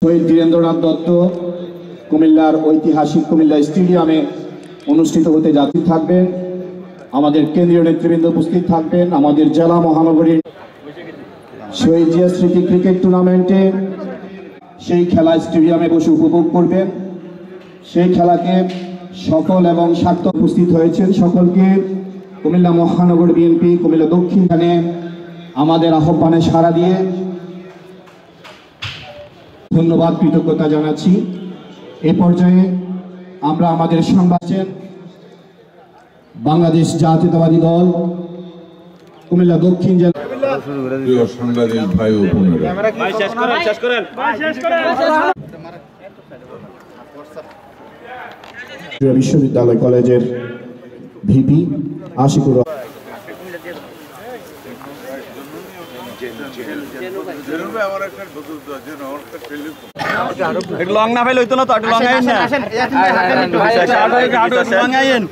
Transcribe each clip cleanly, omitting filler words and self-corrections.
শহীদ বীরেন্দ্রনাথ দত্ত কুমিল্লার ঐতিহাসিক কুমিল্লা স্টেডিয়ামে অনুষ্ঠিত হতে যাচ্ছি থাকবেন। আমাদের কেন্দ্রীয় নেতৃবৃন্দ উপস্থিত থাকবেন। আমাদের জেলা মহানগরীর শহীদ জিয়া স্মৃতি ক্রিকেট টুর্নামেন্টে সেই খেলা স্টেডিয়ামে বসে উপভোগ করবেন। সেই খেলাকে সকল এবং স্বার্থ উপস্থিত হয়েছেন সকলকে কুমিল্লা মহানগর বিএনপি কুমিল্লা দক্ষিণ থানে আমাদের আহ্বানে সাড়া দিয়ে ধন্যবাদ কৃতজ্ঞতা জানাচ্ছি। এ পর্যায়ে আমরা আমাদের সংবাদছেন বাংলাদেশ জাতীয়তাবাদী দল কুমিল্লা দক্ষিণ জেলা সাংবাদিক ভাই ও বোনেরা, বিশ্ববিদ্যালয় কলেজের ভিপি আশিকুর লং না ভাই লইতো না তো একটু লং আইন না লং আইন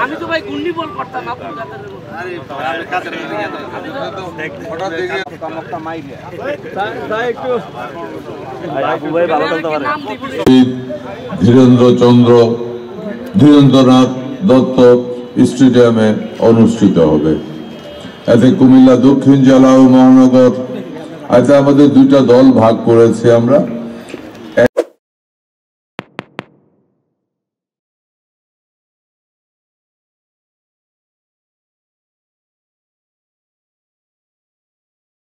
আমি তো ভাই গুন্ডি বল করতাম ধীরেন্দ্রনাথ দত্ত স্টেডিয়ামে অনুষ্ঠিত হবে। এতে কুমিল্লা দক্ষিণ জেলা ও মহানগর, এতে আমাদের দুইটা দল ভাগ করেছি আমরা।